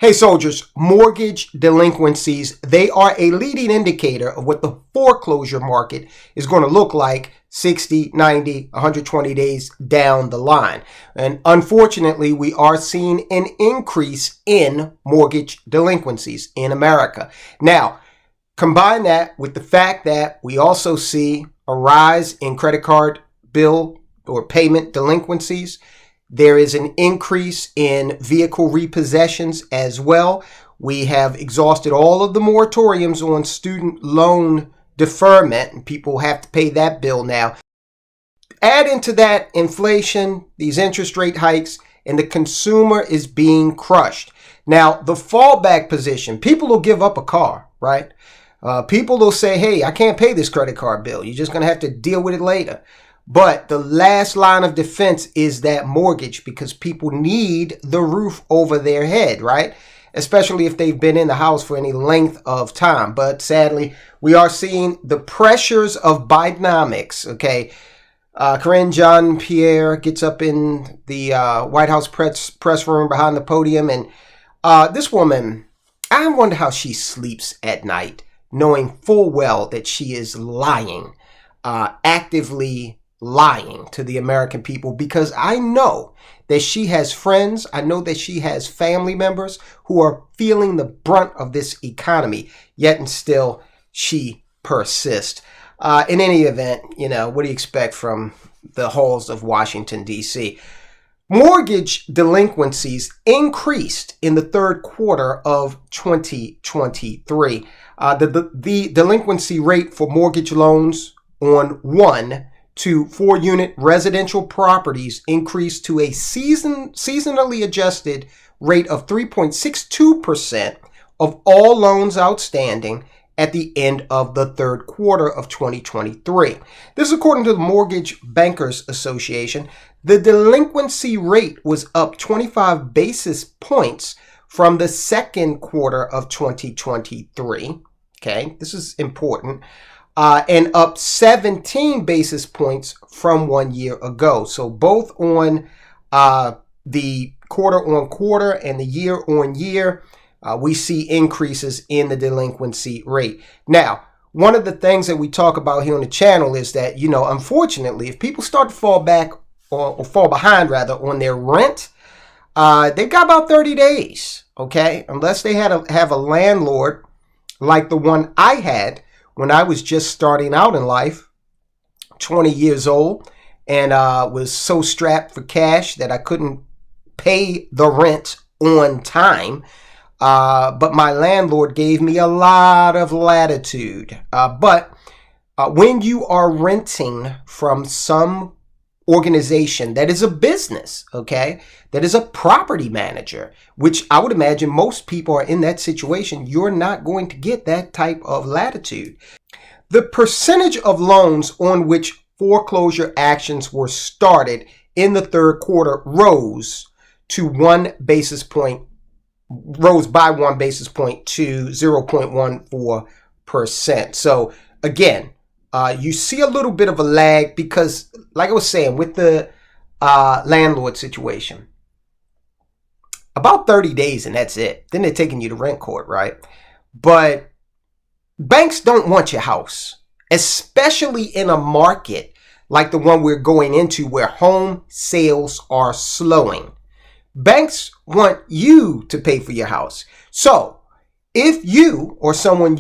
Hey soldiers, mortgage delinquencies, they are a leading indicator of what the foreclosure market is going to look like 60, 90, 120 days down the line. And unfortunately, we are seeing an increase in mortgage delinquencies in America. Now, combine that with the fact that we also see a rise in credit card bill or payment delinquencies. There is an increase in vehicle repossessions as well. We have exhausted all of the moratoriums on student loan deferment, and people have to pay that bill now. Add into that inflation, these interest rate hikes, and the consumer is being crushed. Now, the fallback position, people will give up a car, right? People will say, hey, I can't pay this credit card bill. You're just going to have to deal with it later. But the last line of defense is that mortgage, because people need the roof over their head, right? Especially if they've been in the house for any length of time. But sadly, we are seeing the pressures of Bidenomics, okay? Karine Jean-Pierre gets up in the White House press room behind the podium. And this woman, I wonder how she sleeps at night, knowing full well that she is lying, actively lying to the American people, because I know that she has friends. I know that she has family members who are feeling the brunt of this economy, yet and still she persists. In any event, what do you expect from the halls of Washington, D.C.? Mortgage delinquencies increased in the third quarter of 2023. The delinquency rate for mortgage loans on 1 to 4 unit residential properties increased to a seasonally adjusted rate of 3.62% of all loans outstanding at the end of the third quarter of 2023. This is according to the Mortgage Bankers Association. The delinquency rate was up 25 basis points from the second quarter of 2023. Okay, this is important. And up 17 basis points from 1 year ago. So both on the quarter-on-quarter and the year-on-year, we see increases in the delinquency rate. Now, one of the things that we talk about here on the channel is that, unfortunately, if people start to fall back or fall behind rather on their rent, they've got about 30 days, okay? Unless they have a landlord like the one I had when I was just starting out in life, 20 years old, and was so strapped for cash that I couldn't pay the rent on time. But my landlord gave me a lot of latitude. But when you are renting from some organization that is a business, okay, that is a property manager, which I would imagine most people are in that situation, you're not going to get that type of latitude. The percentage of loans on which foreclosure actions were started in the third quarter rose by 1 basis point to 0.14%. So again, you see a little bit of a lag because, like I was saying, with the landlord situation, about 30 days and that's it. Then they're taking you to rent court, right? But banks don't want your house, especially in a market like the one we're going into where home sales are slowing. Banks want you to pay for your house. So if you or someone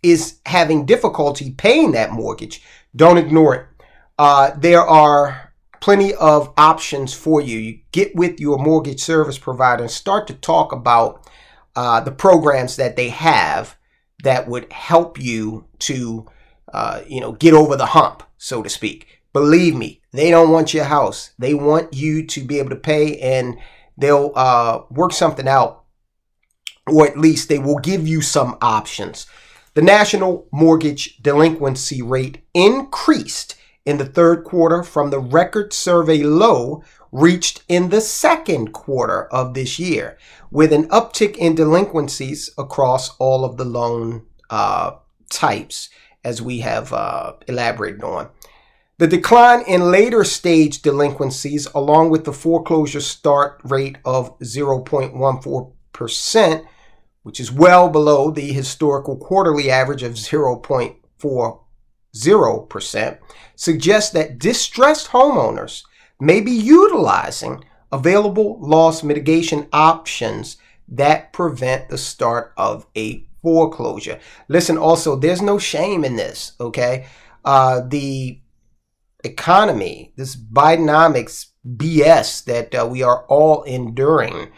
is having difficulty paying that mortgage, don't ignore it. There are plenty of options for you. You get with your mortgage service provider and start to talk about the programs that they have that would help you to, get over the hump, so to speak. Believe me, they don't want your house. They want you to be able to pay, and they'll work something out, or at least they will give you some options. The national mortgage delinquency rate increased in the third quarter from the record survey low reached in the second quarter of this year, with an uptick in delinquencies across all of the loan types, as we have elaborated on. The decline in later stage delinquencies, along with the foreclosure start rate of 0.14% 0.8%, which is well below the historical quarterly average of 0.40%, suggests that distressed homeowners may be utilizing available loss mitigation options that prevent the start of a foreclosure. Listen, also, there's no shame in this, okay? The economy, this Bidenomics BS that we are all enduring,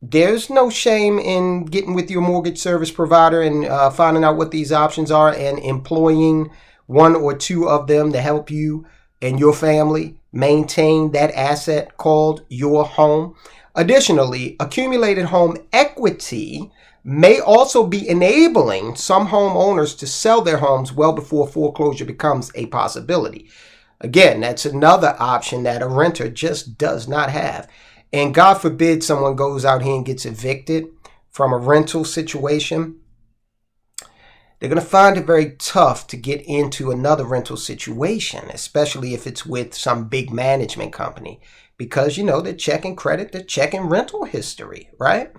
there's no shame in getting with your mortgage service provider and finding out what these options are and employing one or two of them to help you and your family maintain that asset called your home. Additionally, accumulated home equity may also be enabling some homeowners to sell their homes well before foreclosure becomes a possibility. Again, that's another option that a renter just does not have. And God forbid someone goes out here and gets evicted from a rental situation. They're going to find it very tough to get into another rental situation, especially if it's with some big management company, because, they're checking credit, they're checking rental history, right?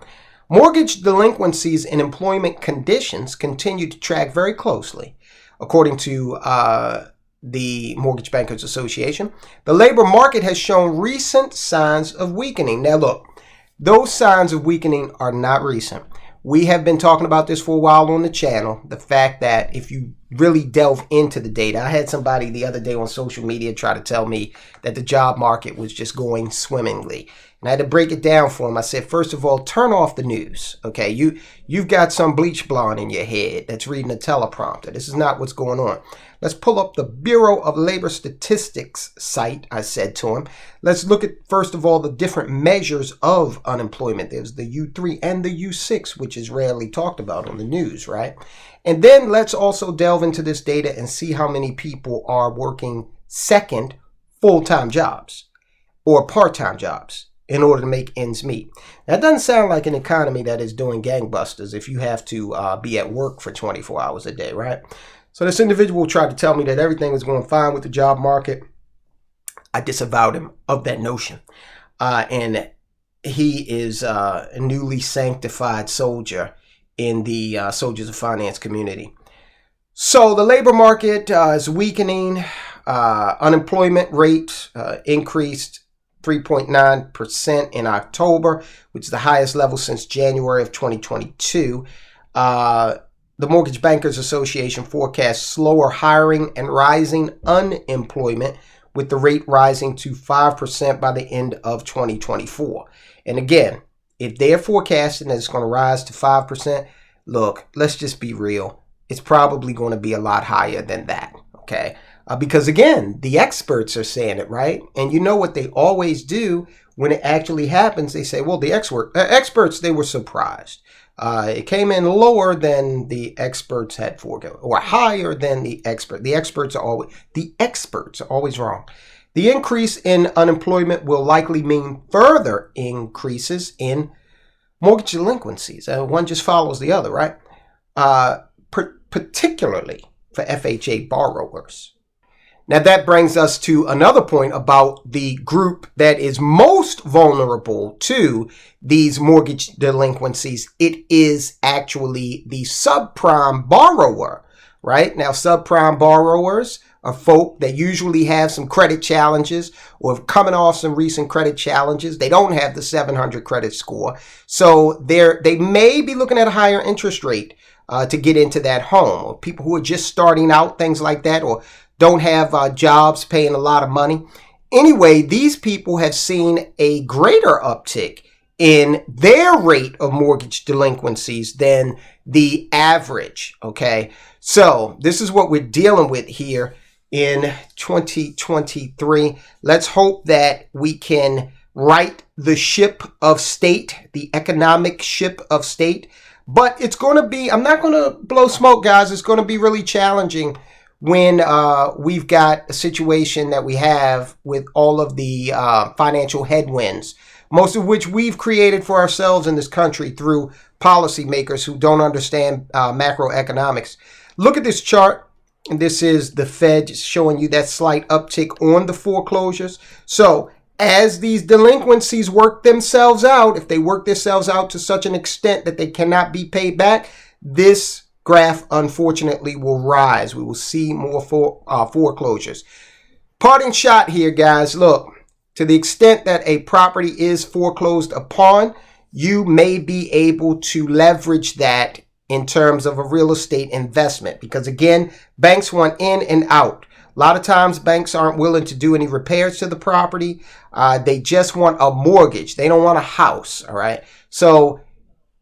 Mortgage delinquencies and employment conditions continue to track very closely. According to the Mortgage Bankers Association, the labor market has shown recent signs of weakening. Now, look, those signs of weakening are not recent. We have been talking about this for a while on the channel. The fact that if you really delve into the data, I had somebody the other day on social media try to tell me that the job market was just going swimmingly. And I had to break it down for him. I said, first of all, turn off the news. Okay, you've got some bleach blonde in your head that's reading a teleprompter. This is not what's going on. Let's pull up the Bureau of Labor Statistics site, I said to him. Let's look at, first of all, the different measures of unemployment. There's the U3 and the U6, which is rarely talked about on the news, right? And then let's also delve into this data and see how many people are working second full-time jobs or part-time jobs in order to make ends meet. That doesn't sound like an economy that is doing gangbusters if you have to be at work for 24 hours a day, right? So this individual tried to tell me that everything was going fine with the job market. I disavowed him of that notion. And he is a newly sanctified soldier in the Soldiers of Finance community. So the labor market is weakening. Unemployment rate increased 3.9% in October, which is the highest level since January of 2022. The Mortgage Bankers Association forecasts slower hiring and rising unemployment, with the rate rising to 5% by the end of 2024. And again, if they're forecasting that it's going to rise to 5%, look, let's just be real. It's probably going to be a lot higher than that, okay? Because again, the experts are saying it, right? And you know what they always do when it actually happens? They say, well, the experts, they were surprised. It came in lower than the experts had forecast, or higher than the expert. The experts are always wrong. The increase in unemployment will likely mean further increases in mortgage delinquencies. One just follows the other, right? Particularly for FHA borrowers. Now that brings us to another point about the group that is most vulnerable to these mortgage delinquencies. It is actually the subprime borrower, right? Now, subprime borrowers are folk that usually have some credit challenges or coming off some recent credit challenges. They don't have the 700 credit score. So they may be looking at a higher interest rate to get into that home, or people who are just starting out, things like that, or don't have jobs paying a lot of money. Anyway, these people have seen a greater uptick in their rate of mortgage delinquencies than the average, okay? So this is what we're dealing with here in 2023. Let's hope that we can right the ship of state, the economic ship of state. But it's going to be, I'm not going to blow smoke, guys. It's going to be really challenging when we've got a situation that we have with all of the financial headwinds, most of which we've created for ourselves in this country through policymakers who don't understand macroeconomics. Look at this chart. And this is the Fed showing you that slight uptick on the foreclosures. So As these delinquencies work themselves out, if they work themselves out to such an extent that they cannot be paid back, this graph unfortunately will rise. We will see more foreclosures. Parting shot here, guys. Look, to the extent that a property is foreclosed upon, you may be able to leverage that in terms of a real estate investment, because again, banks want in and out. A lot of times banks aren't willing to do any repairs to the property. They just want a mortgage. They don't want a house. All right. So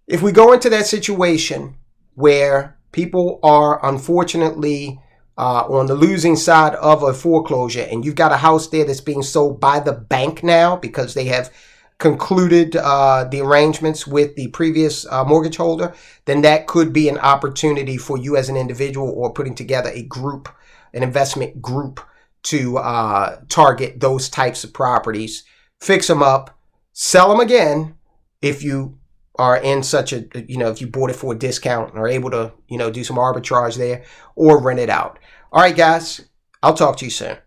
if we go into that situation where people are unfortunately on the losing side of a foreclosure, and you've got a house there that's being sold by the bank now because they have concluded the arrangements with the previous mortgage holder, then that could be an opportunity for you as an individual or putting together a group, an investment group, to target those types of properties, fix them up, sell them again if you are in such a, if you bought it for a discount and are able to, do some arbitrage there, or rent it out. All right, guys, I'll talk to you soon.